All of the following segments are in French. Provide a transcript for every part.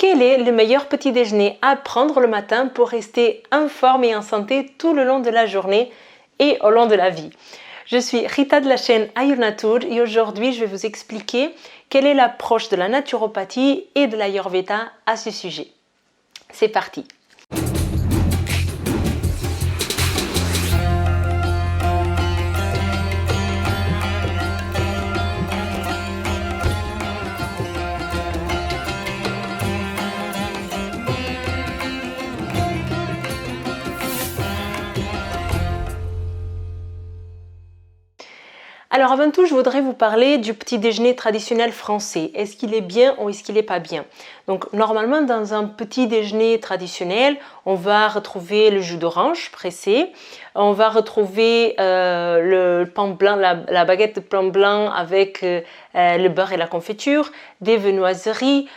Quel est le meilleur petit déjeuner à prendre le matin pour rester en forme et en santé tout le long de la journée et au long de la vie? Je suis Rita de la chaîne Ayurnatur et aujourd'hui je vais vous expliquer quelle est l'approche de la naturopathie et de l'Ayurveda à ce sujet. C'est parti! Alors avant tout, je voudrais vous parler du petit déjeuner traditionnel français. Est-ce qu'il est bien ou est-ce qu'il n'est pas bien? Donc normalement, dans un petit déjeuner traditionnel, on va retrouver le jus d'orange pressé, on va retrouver le pain blanc, la baguette de pain blanc avec le beurre et la confiture, des viennoiseries,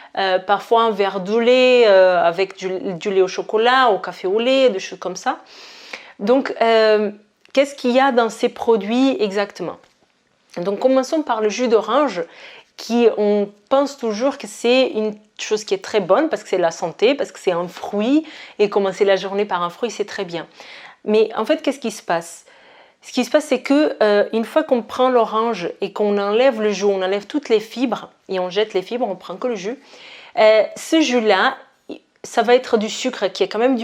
parfois un verre de lait avec du lait au chocolat, au café au lait, des choses comme ça. Donc, qu'est-ce qu'il y a dans ces produits exactement? Donc commençons par le jus d'orange on pense toujours que c'est une chose qui est très bonne parce que c'est la santé, parce que c'est un fruit et commencer la journée par un fruit c'est très bien. Mais en fait qu'est-ce qui se passe? Ce qui se passe c'est que une fois qu'on prend l'orange et qu'on enlève le jus, on enlève toutes les fibres et on jette les fibres, on prend que le jus, ce jus là ça va être du sucre qui est quand même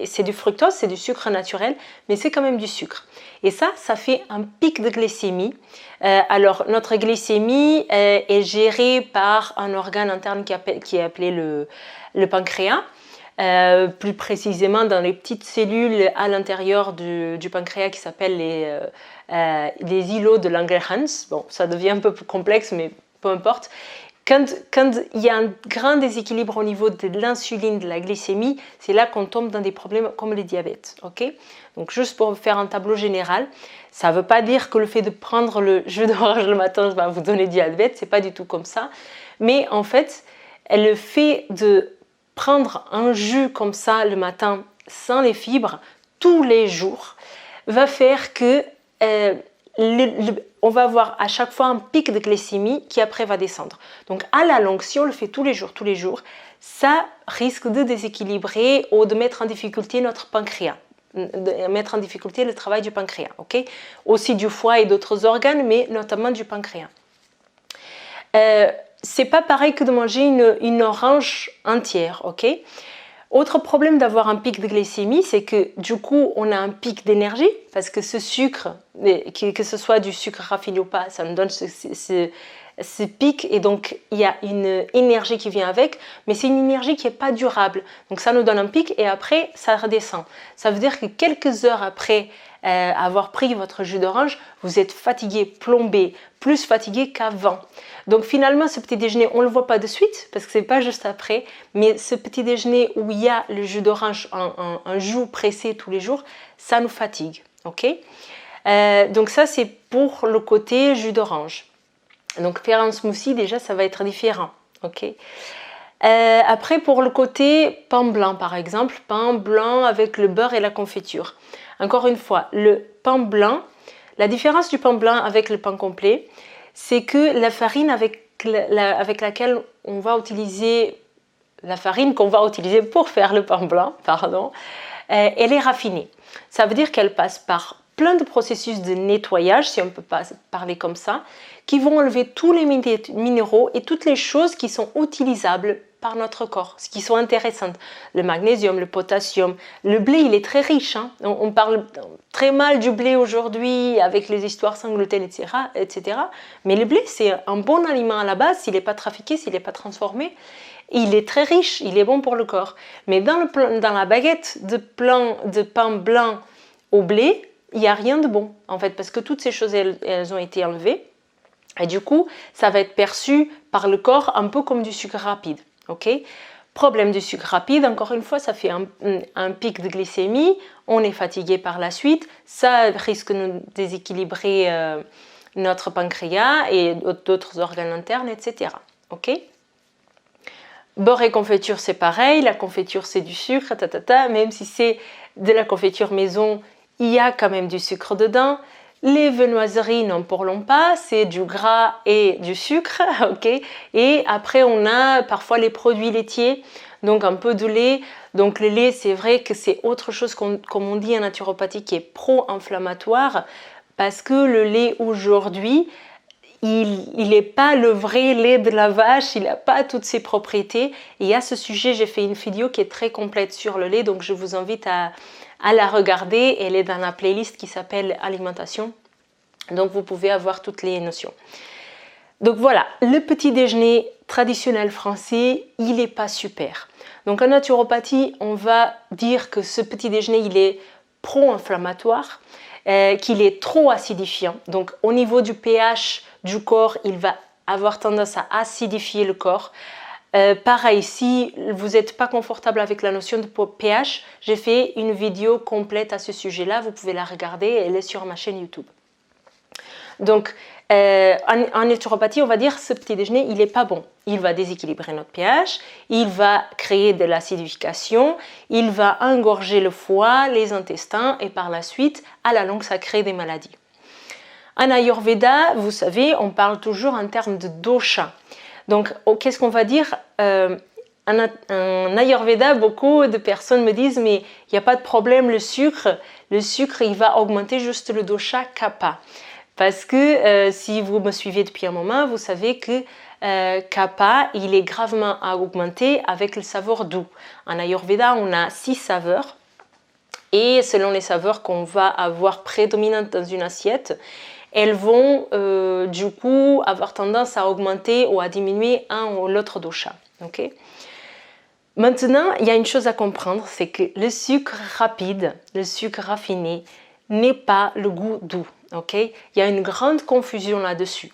c'est du fructose, c'est du sucre naturel, mais c'est quand même du sucre. Et ça fait un pic de glycémie. Alors, notre glycémie est gérée par un organe interne qui est appelé le pancréas. Plus précisément dans les petites cellules à l'intérieur du pancréas qui s'appellent les îlots de Langerhans. Bon, ça devient un peu plus complexe, mais peu importe. Quand il y a un grand déséquilibre au niveau de l'insuline, de la glycémie, c'est là qu'on tombe dans des problèmes comme le diabète. Okay? Donc juste pour faire un tableau général, ça ne veut pas dire que le fait de prendre le jus d'orange le matin va vous donner du diabète, c'est pas du tout comme ça. Mais en fait, le fait de prendre un jus comme ça le matin sans les fibres tous les jours va faire que on va avoir à chaque fois un pic de glycémie qui après va descendre. Donc à la longue, si on le fait tous les jours, ça risque de déséquilibrer ou de mettre en difficulté notre pancréas, de mettre en difficulté le travail du pancréas, ok? Aussi du foie et d'autres organes, mais notamment du pancréas. C'est pas pareil que de manger une orange entière, ok? Autre problème d'avoir un pic de glycémie, c'est que du coup, on a un pic d'énergie parce que ce sucre, que ce soit du sucre raffiné ou pas, ça nous donne ce pic et donc il y a une énergie qui vient avec, mais c'est une énergie qui n'est pas durable. Donc ça nous donne un pic et après, ça redescend. Ça veut dire que quelques heures après avoir pris votre jus d'orange, vous êtes fatigué, plombé, plus fatigué qu'avant. Donc finalement, ce petit déjeuner, on ne le voit pas de suite parce que ce n'est pas juste après, mais ce petit déjeuner où il y a le jus d'orange, un jus pressé tous les jours, ça nous fatigue. Okay? Donc ça, c'est pour le côté jus d'orange. Donc faire un smoothie, déjà, ça va être différent. Okay? Après, pour le côté pain blanc, par exemple, pain blanc avec le beurre et la confiture. Encore une fois, le pain blanc, la différence du pain blanc avec le pain complet, c'est que la farine avec laquelle on va utiliser, la farine qu'on va utiliser pour faire le pain blanc, elle est raffinée. Ça veut dire qu'elle passe par plein de processus de nettoyage, si on peut pas parler comme ça, qui vont enlever tous les minéraux et toutes les choses qui sont utilisables par notre corps, ce qui sont intéressantes. Le magnésium, le potassium, le blé, il est très riche. Hein. On parle très mal du blé aujourd'hui avec les histoires sans gluten, etc. Mais le blé, c'est un bon aliment à la base, s'il n'est pas trafiqué, s'il n'est pas transformé. Il est très riche, il est bon pour le corps. Mais dans la baguette de pain blanc au blé, il n'y a rien de bon, en fait, parce que toutes ces choses, elles ont été enlevées. Et du coup, ça va être perçu par le corps un peu comme du sucre rapide. Okay? Problème du sucre rapide, encore une fois, ça fait un pic de glycémie, on est fatigué par la suite, ça risque de nous déséquilibrer notre pancréas et d'autres organes internes, etc. Okay? Beurre et confiture, c'est pareil, la confiture c'est du sucre, même si c'est de la confiture maison, il y a quand même du sucre dedans. Les viennoiseries, n'en parlons pas, c'est du gras et du sucre, ok. Et après, on a parfois les produits laitiers, donc un peu de lait. Donc le lait, c'est vrai que c'est autre chose, comme on dit en naturopathie, qui est pro-inflammatoire, parce que le lait aujourd'hui, il n'est pas le vrai lait de la vache, il n'a pas toutes ses propriétés. Et à ce sujet, j'ai fait une vidéo qui est très complète sur le lait, donc je vous invite à la regarder. Elle est dans la playlist qui s'appelle Alimentation. Donc vous pouvez avoir toutes les notions. Donc voilà, le petit déjeuner traditionnel français, il n'est pas super. Donc en naturopathie, on va dire que ce petit déjeuner, il est pro-inflammatoire, qu'il est trop acidifiant. Donc au niveau du pH du corps, il va avoir tendance à acidifier le corps. Pareil, si vous n'êtes pas confortable avec la notion de pH, j'ai fait une vidéo complète à ce sujet-là, vous pouvez la regarder, elle est sur ma chaîne YouTube. Donc, en naturopathie, on va dire ce petit déjeuner, il n'est pas bon. Il va déséquilibrer notre pH, il va créer de l'acidification, il va engorger le foie, les intestins et par la suite, à la longue, ça crée des maladies. En Ayurveda, vous savez, on parle toujours en termes de dosha. Donc, qu'est-ce qu'on va dire en Ayurveda, beaucoup de personnes me disent mais il n'y a pas de problème, le sucre, il va augmenter juste le dosha kapha. Parce que si vous me suivez depuis un moment, vous savez que kapha, il est gravement augmenté avec le saveur doux. En Ayurveda, on a 6 saveurs. Et selon les saveurs qu'on va avoir prédominantes dans une assiette, elles vont du coup avoir tendance à augmenter ou à diminuer un ou l'autre dosha. Okay. Maintenant, il y a une chose à comprendre, c'est que le sucre rapide, le sucre raffiné, n'est pas le goût doux. Okay. Il y a une grande confusion là-dessus.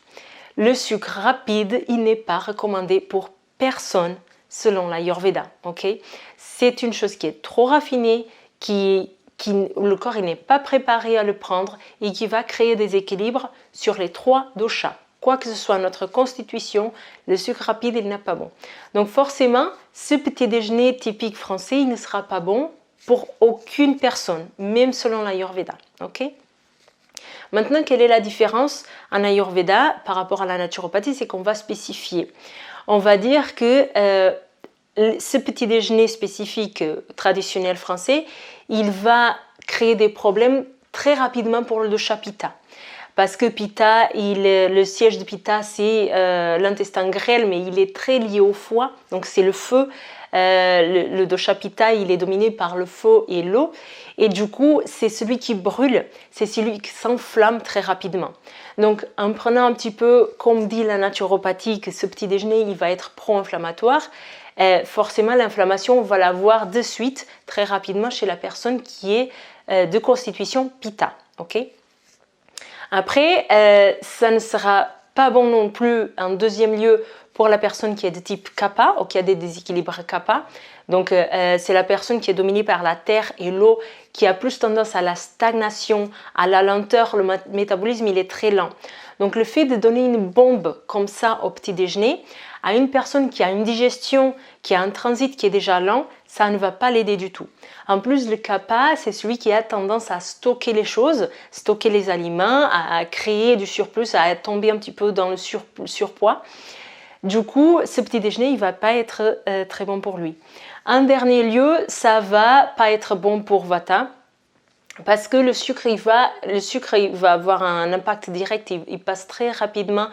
Le sucre rapide, il n'est pas recommandé pour personne selon l'Ayurveda. Okay. C'est une chose qui est trop raffinée, le corps n'est pas préparé à le prendre et qui va créer des équilibres sur les 3 doshas. Quoi que ce soit notre constitution, le sucre rapide, il n'est pas bon. Donc forcément, ce petit déjeuner typique français, il ne sera pas bon pour aucune personne, même selon l'Ayurveda. Okay. Maintenant, quelle est la différence en Ayurveda par rapport à la naturopathie? C'est qu'on va spécifier. On va dire que ce petit déjeuner spécifique traditionnel français, il va créer des problèmes très rapidement pour le dosha pitta. Parce que pitta, le siège de pitta, c'est l'intestin grêle, mais il est très lié au foie, donc c'est le feu. Le dosha pitta, il est dominé par le feu et l'eau, et du coup, c'est celui qui brûle, c'est celui qui s'enflamme très rapidement. Donc, en prenant un petit peu, comme dit la naturopathie, que ce petit déjeuner, il va être pro-inflammatoire, forcément, l'inflammation, on va la voir de suite, très rapidement, chez la personne qui est de constitution pitta. Okay. Après, ça ne sera pas bon non plus, en deuxième lieu, pour la personne qui est de type kapha ou qui a des déséquilibres kapha. Donc, c'est la personne qui est dominée par la terre et l'eau, qui a plus tendance à la stagnation, à la lenteur. Le métabolisme, il est très lent. Donc, le fait de donner une bombe comme ça au petit déjeuner à une personne qui a une digestion, qui a un transit qui est déjà lent, ça ne va pas l'aider du tout. En plus, le kapha, c'est celui qui a tendance à stocker les choses, stocker les aliments, à créer du surplus, à tomber un petit peu dans le surpoids. Du coup, ce petit déjeuner, il ne va pas être très bon pour lui. En dernier lieu, ça ne va pas être bon pour Vata, parce que le sucre, il va avoir un impact direct, il passe très rapidement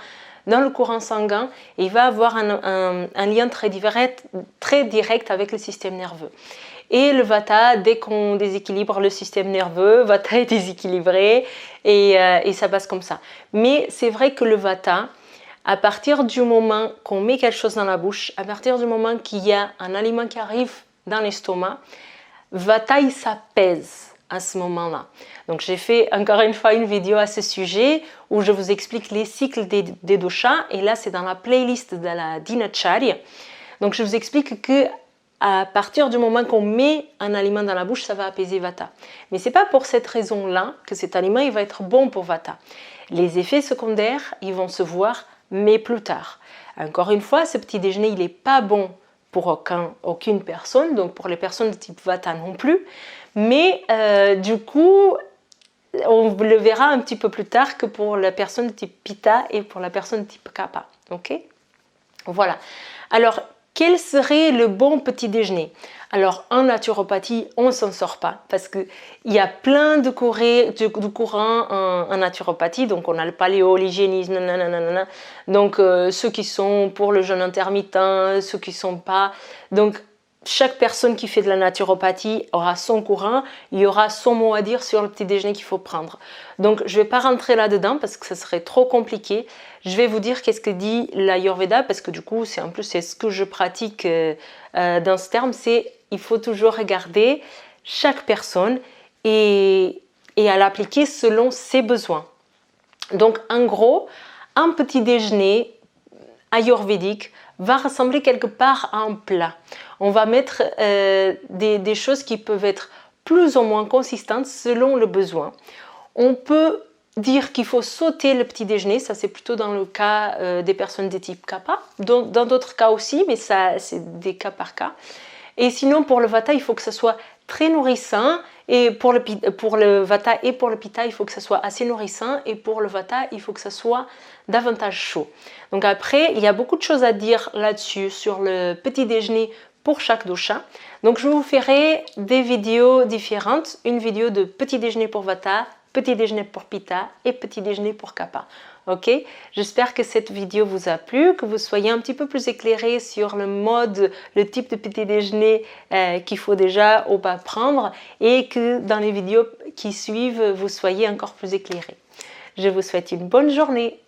dans le courant sanguin et il va avoir un lien très direct avec le système nerveux. Et le Vata, dès qu'on déséquilibre le système nerveux, Vata est déséquilibré et ça passe comme ça. Mais c'est vrai que le Vata, à partir du moment qu'on met quelque chose dans la bouche, à partir du moment qu'il y a un aliment qui arrive dans l'estomac, Vata, il s'apaise à ce moment-là. Donc j'ai fait encore une fois une vidéo à ce sujet où je vous explique les cycles des doshas et là c'est dans la playlist de la Dinacharya. Donc je vous explique que à partir du moment qu'on met un aliment dans la bouche, ça va apaiser Vata. Mais c'est pas pour cette raison-là que cet aliment il va être bon pour Vata. Les effets secondaires, ils vont se voir mais plus tard. Encore une fois, ce petit déjeuner, il n'est pas bon pour aucune personne, donc pour les personnes de type Vata non plus. Mais du coup, on le verra un petit peu plus tard que pour la personne de type Pitta et pour la personne de type Kapha. Ok? Voilà. Alors, quel serait le bon petit déjeuner? Alors, en naturopathie, on ne s'en sort pas parce qu'il y a plein de courants en naturopathie. Donc, on a le paléo, l'hygiénisme, nanana. Donc, ceux qui sont pour le jeûne intermittent, ceux qui ne sont pas. Donc, chaque personne qui fait de la naturopathie aura son courant, il y aura son mot à dire sur le petit déjeuner qu'il faut prendre. Donc, je ne vais pas rentrer là-dedans parce que ça serait trop compliqué. Je vais vous dire qu'est-ce que dit l'Ayurveda parce que du coup, c'est ce que je pratique dans ce terme, c'est il faut toujours regarder chaque personne et à l'appliquer selon ses besoins. Donc, en gros, un petit déjeuner ayurvédique va ressembler quelque part à un plat. On va mettre des choses qui peuvent être plus ou moins consistantes selon le besoin. On peut dire qu'il faut sauter le petit déjeuner, ça c'est plutôt dans le cas des personnes de type Kapha, dans d'autres cas aussi, mais ça c'est des cas par cas. Et sinon pour le Vata, il faut que ça soit très nourrissant, et pour le Vata et pour le Pitta, il faut que ça soit assez nourrissant, et pour le Vata, il faut que ça soit davantage chaud. Donc après, il y a beaucoup de choses à dire là-dessus, sur le petit déjeuner pour chaque dosha. Donc je vous ferai des vidéos différentes, une vidéo de petit déjeuner pour Vata, petit déjeuner pour Pitta et petit déjeuner pour Kapha. Ok, j'espère que cette vidéo vous a plu, que vous soyez un petit peu plus éclairé sur le type de petit déjeuner qu'il faut déjà ou pas prendre, et que dans les vidéos qui suivent, vous soyez encore plus éclairé. Je vous souhaite une bonne journée.